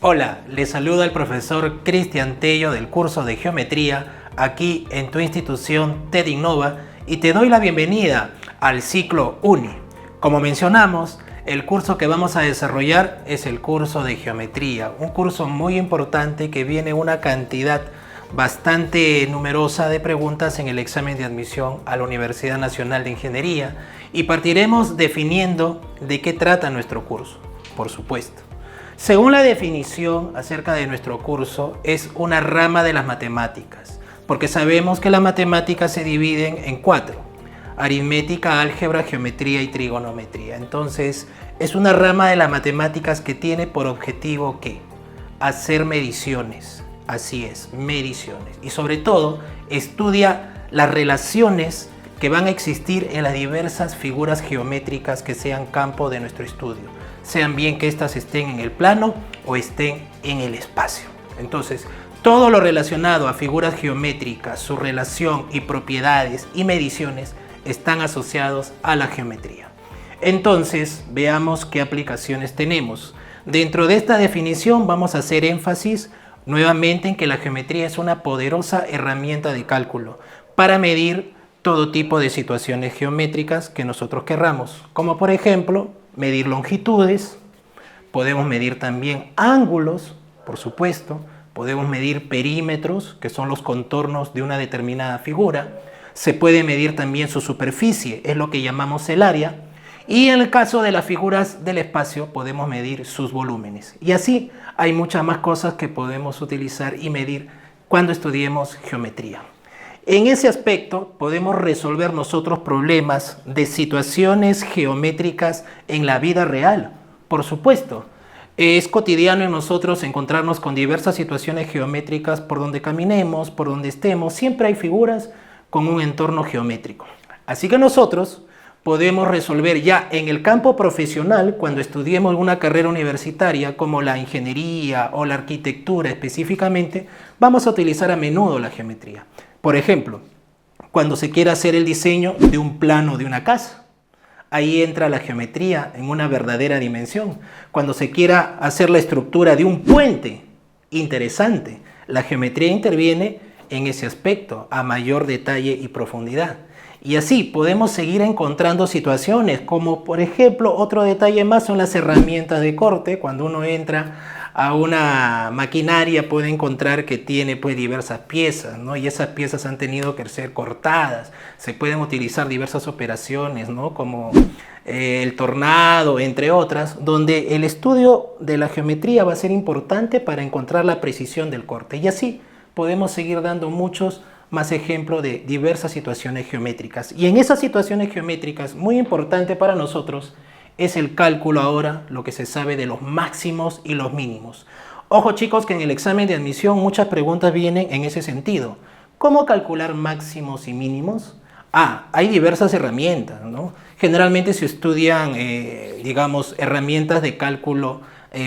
Hola, les saluda el profesor Cristian Tello del curso de Geometría aquí en tu institución TED Innova y te doy la bienvenida al ciclo UNI. Como mencionamos, el curso que vamos a desarrollar es el curso de Geometría, un curso muy importante que viene una cantidad bastante numerosa de preguntas en el examen de admisión a la Universidad Nacional de Ingeniería y partiremos definiendo de qué trata nuestro curso, por supuesto. Según la definición acerca de nuestro curso, es una rama de las matemáticas, porque sabemos que las matemáticas se dividen en 4: aritmética, álgebra, geometría y trigonometría. Entonces, es una rama de las matemáticas que tiene por objetivo ¿qué? Hacer mediciones. Así es, mediciones. Y sobre todo, estudia las relaciones que van a existir en las diversas figuras geométricas que sean campo de nuestro estudio, sean bien que éstas estén en el plano o estén en el espacio. Entonces, todo lo relacionado a figuras geométricas, su relación y propiedades y mediciones están asociados a la geometría. Entonces, veamos qué aplicaciones tenemos. Dentro de esta definición vamos a hacer énfasis nuevamente en que la geometría es una poderosa herramienta de cálculo para medir todo tipo de situaciones geométricas que nosotros querramos, como por ejemplo, medir longitudes, podemos medir también ángulos, por supuesto, podemos medir perímetros, que son los contornos de una determinada figura, se puede medir también su superficie, es lo que llamamos el área, y en el caso de las figuras del espacio podemos medir sus volúmenes. Y así hay muchas más cosas que podemos utilizar y medir cuando estudiemos geometría. En ese aspecto podemos resolver nosotros problemas de situaciones geométricas en la vida real. Por supuesto, es cotidiano en nosotros encontrarnos con diversas situaciones geométricas por donde caminemos, por donde estemos. Siempre hay figuras con un entorno geométrico. Así que nosotros podemos resolver ya en el campo profesional, cuando estudiemos una carrera universitaria como la ingeniería o la arquitectura específicamente, vamos a utilizar a menudo la geometría. Por ejemplo, cuando se quiera hacer el diseño de un plano de una casa, ahí entra la geometría en una verdadera dimensión. Cuando se quiera hacer la estructura de un puente, interesante, la geometría interviene en ese aspecto a mayor detalle y profundidad. Y así podemos seguir encontrando situaciones como, por ejemplo, otro detalle más son las herramientas de corte. Cuando uno entra a una maquinaria puede encontrar que tiene pues diversas piezas, ¿no? Y esas piezas han tenido que ser cortadas. Se pueden utilizar diversas operaciones, ¿no? Como el tornado, entre otras, donde el estudio de la geometría va a ser importante para encontrar la precisión del corte. Y así podemos seguir dando muchos más ejemplos de diversas situaciones geométricas. Y en esas situaciones geométricas, muy importante para nosotros, es el cálculo ahora, lo que se sabe de los máximos y los mínimos. Ojo chicos que en el examen de admisión muchas preguntas vienen en ese sentido. ¿Cómo calcular máximos y mínimos? Hay diversas herramientas, ¿no? Generalmente se estudian, digamos, herramientas de cálculo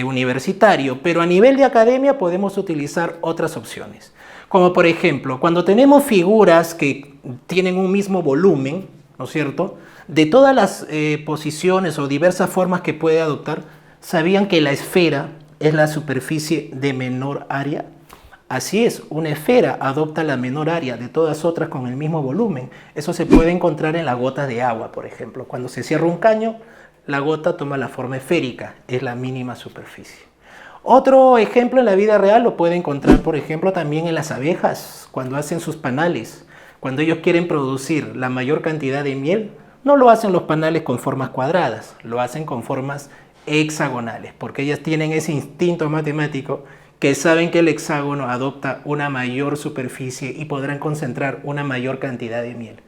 universitario, pero a nivel de academia podemos utilizar otras opciones. Como por ejemplo, cuando tenemos figuras que tienen un mismo volumen, ¿no es cierto?, de todas las posiciones o diversas formas que puede adoptar, ¿sabían que la esfera es la superficie de menor área? Así es, una esfera adopta la menor área de todas otras con el mismo volumen. Eso se puede encontrar en la gota de agua, por ejemplo. Cuando se cierra un caño, la gota toma la forma esférica, es la mínima superficie. Otro ejemplo en la vida real lo puede encontrar, por ejemplo, también en las abejas, cuando hacen sus panales. Cuando ellos quieren producir la mayor cantidad de miel, no lo hacen los panales con formas cuadradas, lo hacen con formas hexagonales, porque ellas tienen ese instinto matemático que saben que el hexágono adopta una mayor superficie y podrán concentrar una mayor cantidad de miel.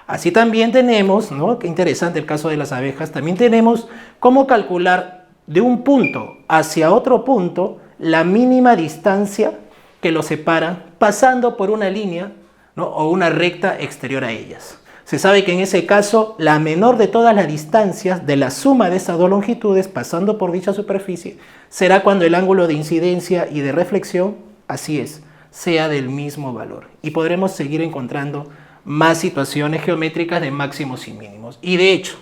Así también tenemos, ¿no? Qué interesante el caso de las abejas, también tenemos cómo calcular de un punto hacia otro punto la mínima distancia que los separa pasando por una línea, ¿no?, o una recta exterior a ellas. Se sabe que en ese caso la menor de todas las distancias de la suma de esas dos longitudes pasando por dicha superficie será cuando el ángulo de incidencia y de reflexión, así es, sea del mismo valor. Y podremos seguir encontrando más situaciones geométricas de máximos y mínimos. Y de hecho,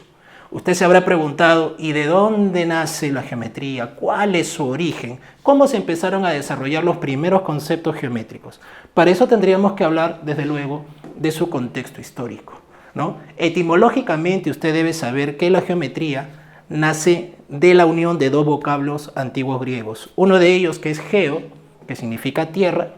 usted se habrá preguntado, ¿y de dónde nace la geometría? ¿Cuál es su origen? ¿Cómo se empezaron a desarrollar los primeros conceptos geométricos? Para eso tendríamos que hablar, desde luego, de su contexto histórico, ¿no? Etimológicamente, usted debe saber que la geometría nace de la unión de dos vocablos antiguos griegos. Uno de ellos, que es geo, que significa tierra,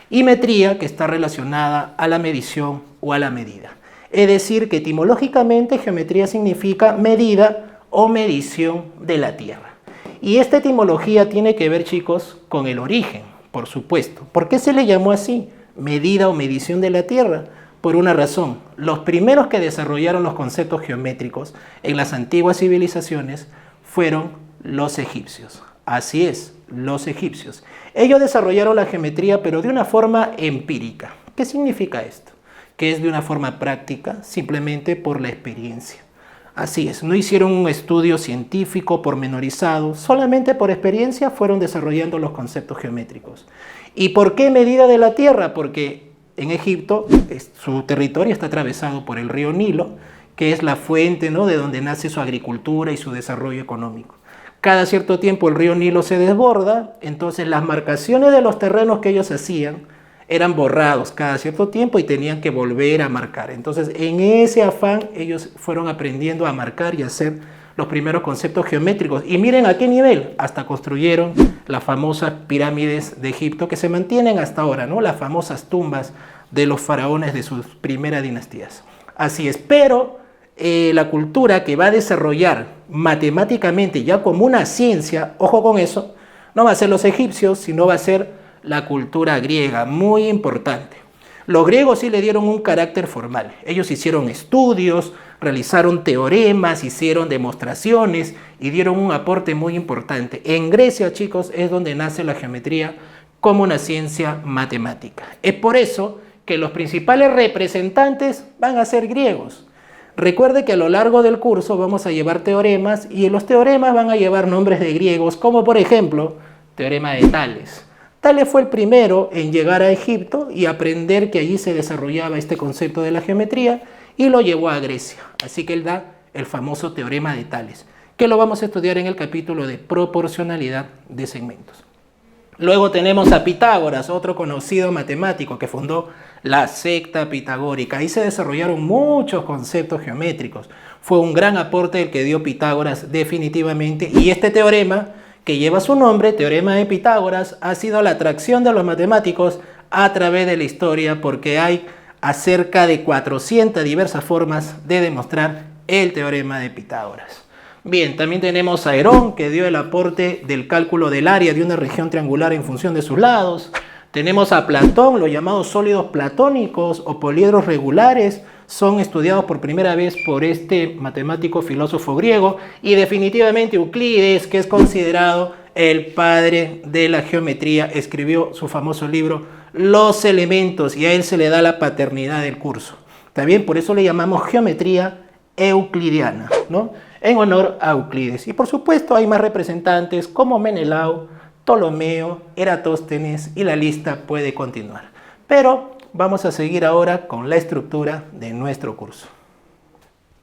y metría, que está relacionada a la medición o a la medida. Es decir, que etimológicamente geometría significa medida o medición de la tierra. Y esta etimología tiene que ver, chicos, con el origen, por supuesto. ¿Por qué se le llamó así? Medida o medición de la tierra. Por una razón. Los primeros que desarrollaron los conceptos geométricos en las antiguas civilizaciones fueron los egipcios. Así es, los egipcios. Ellos desarrollaron la geometría, pero de una forma empírica. ¿Qué significa esto? Que es de una forma práctica, simplemente por la experiencia. Así es, no hicieron un estudio científico pormenorizado, solamente por experiencia fueron desarrollando los conceptos geométricos. ¿Y por qué medida de la tierra? Porque en Egipto su territorio está atravesado por el río Nilo, que es la fuente, ¿no?, de donde nace su agricultura y su desarrollo económico. Cada cierto tiempo el río Nilo se desborda, entonces las marcaciones de los terrenos que ellos hacían eran borrados cada cierto tiempo y tenían que volver a marcar. Entonces, en ese afán, ellos fueron aprendiendo a marcar y a hacer los primeros conceptos geométricos. Y miren a qué nivel, hasta construyeron las famosas pirámides de Egipto que se mantienen hasta ahora, ¿no? Las famosas tumbas de los faraones de sus primeras dinastías. Así es, pero la cultura que va a desarrollar matemáticamente ya como una ciencia, ojo con eso, no va a ser los egipcios, sino va a ser la cultura griega, muy importante. Los griegos sí le dieron un carácter formal. Ellos hicieron estudios, realizaron teoremas, hicieron demostraciones y dieron un aporte muy importante. En Grecia, chicos, es donde nace la geometría como una ciencia matemática. Es por eso que los principales representantes van a ser griegos. Recuerde que a lo largo del curso vamos a llevar teoremas y los teoremas van a llevar nombres de griegos, como por ejemplo, teorema de Tales. Tales fue el primero en llegar a Egipto y aprender que allí se desarrollaba este concepto de la geometría y lo llevó a Grecia. Así que él da el famoso teorema de Tales, que lo vamos a estudiar en el capítulo de proporcionalidad de segmentos. Luego tenemos a Pitágoras, otro conocido matemático que fundó la secta pitagórica. Ahí se desarrollaron muchos conceptos geométricos. Fue un gran aporte el que dio Pitágoras definitivamente. Y este teorema que lleva su nombre, teorema de Pitágoras, ha sido la atracción de los matemáticos a través de la historia porque hay acerca de 400 diversas formas de demostrar el teorema de Pitágoras. Bien, también tenemos a Herón, que dio el aporte del cálculo del área de una región triangular en función de sus lados. Tenemos a Platón, los llamados sólidos platónicos o poliedros regulares, son estudiados por primera vez por este matemático filósofo griego. Y definitivamente Euclides, que es considerado el padre de la geometría, escribió su famoso libro Los Elementos y a él se le da la paternidad del curso. También por eso le llamamos geometría euclidiana, ¿no?, en honor a Euclides. Y por supuesto hay más representantes como Menelao, Ptolomeo, Eratóstenes y la lista puede continuar. Pero vamos a seguir ahora con la estructura de nuestro curso.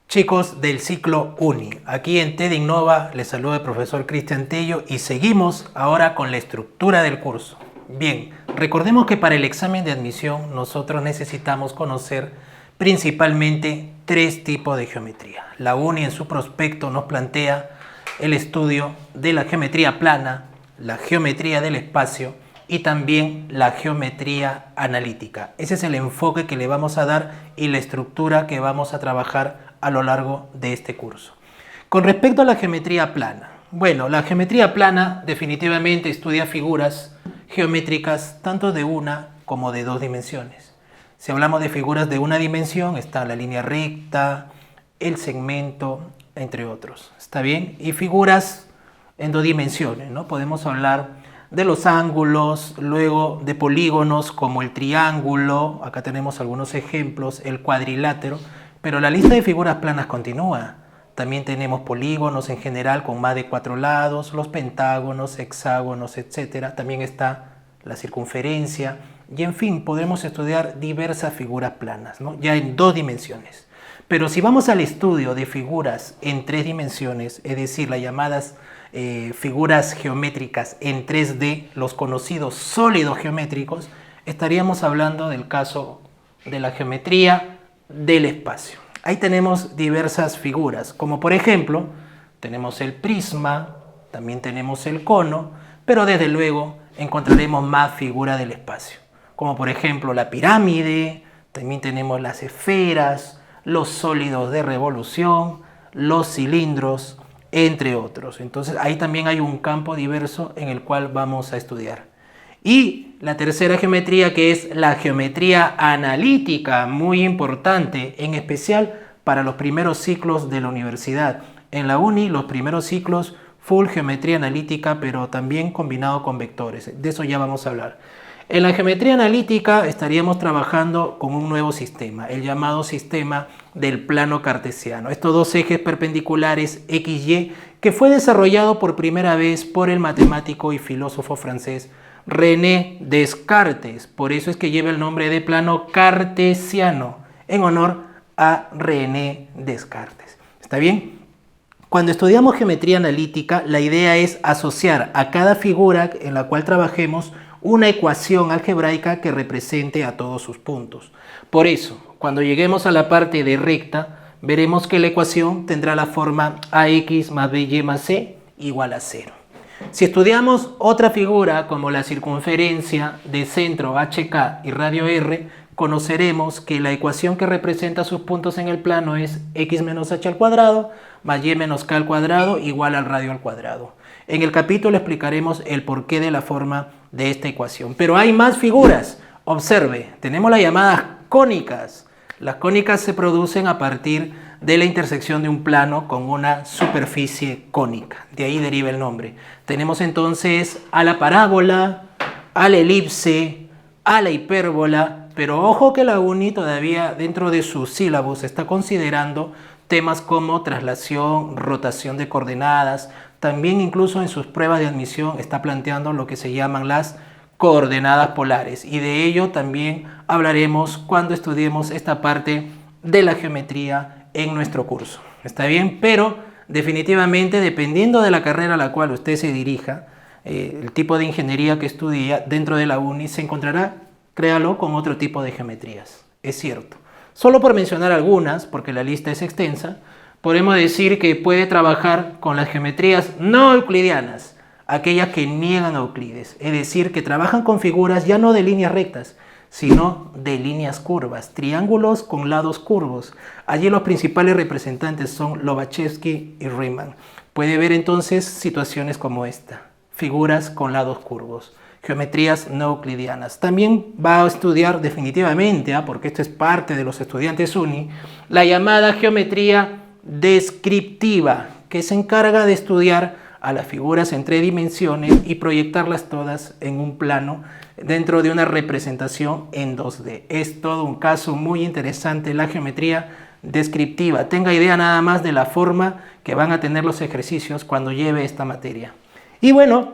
Chicos del ciclo Uni, aquí en TED Innova les saluda el profesor Cristian Tello y seguimos ahora con la estructura del curso. Bien, recordemos que para el examen de admisión nosotros necesitamos conocer principalmente 3 tipos de geometría. La UNI en su prospecto nos plantea el estudio de la geometría plana, la geometría del espacio y también la geometría analítica. Ese es el enfoque que le vamos a dar y la estructura que vamos a trabajar a lo largo de este curso. Con respecto a la geometría plana, bueno, la geometría plana definitivamente estudia figuras geométricas tanto de una como de 2 dimensiones. Si hablamos de figuras de una dimensión, está la línea recta, el segmento, entre otros. ¿Está bien? Y figuras en 2 dimensiones, ¿no? Podemos hablar de los ángulos, luego de polígonos como el triángulo, acá tenemos algunos ejemplos, el cuadrilátero, pero la lista de figuras planas continúa. También tenemos polígonos en general con más de 4 lados, los pentágonos, hexágonos, etc. También está la circunferencia y en fin, podemos estudiar diversas figuras planas, ¿no? Ya en 2 dimensiones. Pero si vamos al estudio de figuras en 3 dimensiones, es decir, las llamadas figuras geométricas en 3D, los conocidos sólidos geométricos, estaríamos hablando del caso de la geometría del espacio. Ahí tenemos diversas figuras, como por ejemplo, tenemos el prisma, también tenemos el cono, pero desde luego encontraremos más figuras del espacio, como por ejemplo la pirámide, también tenemos las esferas, los sólidos de revolución, los cilindros, entre otros. Entonces ahí también hay un campo diverso en el cual vamos a estudiar. Y la tercera geometría, que es la geometría analítica, muy importante, en especial para los primeros ciclos de la universidad. En la uni, los primeros ciclos, full geometría analítica, pero también combinado con vectores. De eso ya vamos a hablar. En la geometría analítica estaríamos trabajando con un nuevo sistema, el llamado sistema del plano cartesiano. Estos 2 ejes perpendiculares XY, que fue desarrollado por primera vez por el matemático y filósofo francés René Descartes. Por eso es que lleva el nombre de plano cartesiano, en honor a René Descartes. ¿Está bien? Cuando estudiamos geometría analítica, la idea es asociar a cada figura en la cual trabajemos una ecuación algebraica que represente a todos sus puntos. Por eso, cuando lleguemos a la parte de recta, veremos que la ecuación tendrá la forma ax más by más c igual a 0. Si estudiamos otra figura como la circunferencia de centro HK y radio R, conoceremos que la ecuación que representa sus puntos en el plano es x menos h al cuadrado más y menos k al cuadrado igual al radio al cuadrado. En el capítulo explicaremos el porqué de la forma de esta ecuación. Pero hay más figuras. Observe, tenemos las llamadas cónicas. Las cónicas se producen a partir de la intersección de un plano con una superficie cónica. De ahí deriva el nombre. Tenemos entonces a la parábola, a la elipse, a la hipérbola, pero ojo que la uni todavía dentro de sus sílabos está considerando temas como traslación, rotación de coordenadas. También incluso en sus pruebas de admisión está planteando lo que se llaman las coordenadas polares, y de ello también hablaremos cuando estudiemos esta parte de la geometría en nuestro curso. ¿Está bien? Pero definitivamente, dependiendo de la carrera a la cual usted se dirija, el tipo de ingeniería que estudia dentro de la uni, se encontrará, créalo, con otro tipo de geometrías. Es cierto. Solo por mencionar algunas, porque la lista es extensa, podemos decir que puede trabajar con las geometrías no euclidianas, aquellas que niegan a Euclides, es decir, que trabajan con figuras ya no de líneas rectas, sino de líneas curvas, triángulos con lados curvos. Allí los principales representantes son Lobachevsky y Riemann. Puede ver entonces situaciones como esta, figuras con lados curvos, geometrías no euclidianas. También va a estudiar definitivamente, porque esto es parte de los estudiantes uni, la llamada geometría descriptiva, que se encarga de estudiar a las figuras en 3 dimensiones y proyectarlas todas en un plano dentro de una representación en 2D. Es todo un caso muy interesante la geometría descriptiva. Tenga idea nada más de la forma que van a tener los ejercicios cuando lleve esta materia. Y bueno,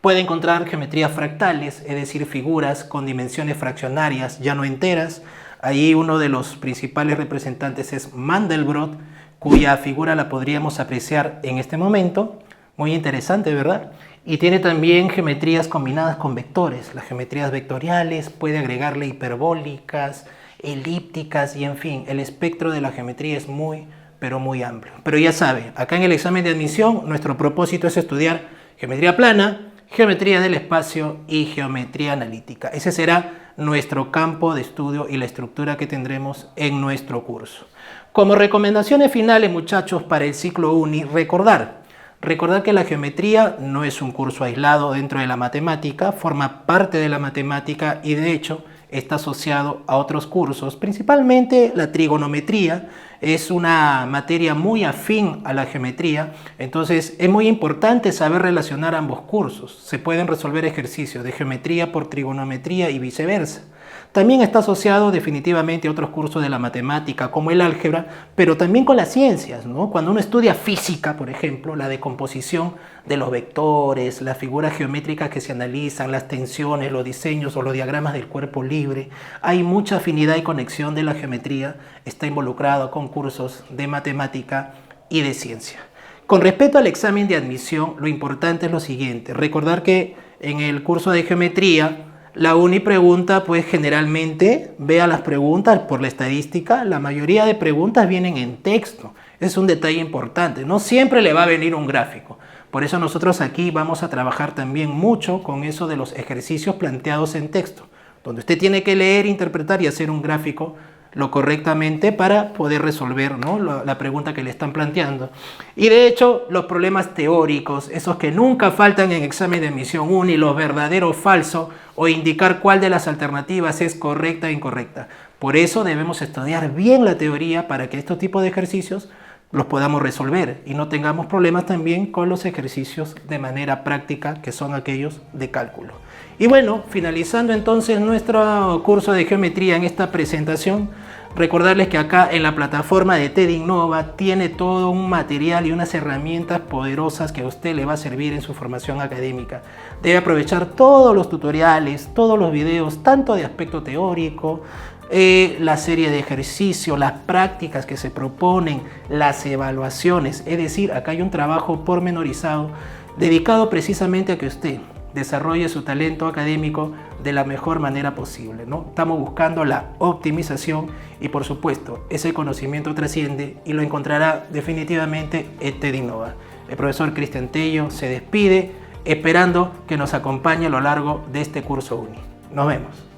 puede encontrar geometrías fractales, es decir, figuras con dimensiones fraccionarias, ya no enteras. Ahí uno de los principales representantes es Mandelbrot, cuya figura la podríamos apreciar en este momento. Muy interesante, ¿verdad? Y tiene también geometrías combinadas con vectores. Las geometrías vectoriales, puede agregarle hiperbólicas, elípticas y en fin, el espectro de la geometría es muy, pero muy amplio. Pero ya sabe, acá en el examen de admisión nuestro propósito es estudiar geometría plana, geometría del espacio y geometría analítica. Ese será nuestro campo de estudio y la estructura que tendremos en nuestro curso. Como recomendaciones finales, muchachos, para el ciclo uni, recordar que la geometría no es un curso aislado dentro de la matemática, forma parte de la matemática y de hecho está asociado a otros cursos, principalmente la trigonometría. Es una materia muy afín a la geometría, entonces es muy importante saber relacionar ambos cursos. Se pueden resolver ejercicios de geometría por trigonometría y viceversa. También está asociado definitivamente a otros cursos de la matemática, como el álgebra, pero también con las ciencias, ¿no? Cuando uno estudia física, por ejemplo, la decomposición de los vectores, las figuras geométricas que se analizan, las tensiones, los diseños o los diagramas del cuerpo libre, hay mucha afinidad y conexión de la geometría, está involucrado con cursos de matemática y de ciencia. Con respecto al examen de admisión, lo importante es lo siguiente, recordar que en el curso de geometría, la UNI pregunta, pues generalmente, vea las preguntas por la estadística, la mayoría de preguntas vienen en texto. Es un detalle importante, no siempre le va a venir un gráfico. Por eso nosotros aquí vamos a trabajar también mucho con eso de los ejercicios planteados en texto, donde usted tiene que leer, interpretar y hacer un gráfico lo correctamente para poder resolver, ¿no?, la pregunta que le están planteando. Y de hecho, los problemas teóricos, esos que nunca faltan en examen de admisión UNI, los verdadero o falso, o indicar cuál de las alternativas es correcta e incorrecta. Por eso debemos estudiar bien la teoría para que estos tipos de ejercicios los podamos resolver y no tengamos problemas también con los ejercicios de manera práctica, que son aquellos de cálculo. Y bueno, finalizando entonces nuestro curso de geometría en esta presentación, recordarles que acá en la plataforma de TED Innova tiene todo un material y unas herramientas poderosas que a usted le va a servir en su formación académica. Debe aprovechar todos los tutoriales, todos los videos, tanto de aspecto teórico, la serie de ejercicios, las prácticas que se proponen, las evaluaciones. Es decir, acá hay un trabajo pormenorizado dedicado precisamente a que usted desarrolle su talento académico de la mejor manera posible, ¿no? Estamos buscando la optimización y, por supuesto, ese conocimiento trasciende y lo encontrará definitivamente en TED Innova. El profesor Cristian Tello se despide esperando que nos acompañe a lo largo de este curso UNI. Nos vemos.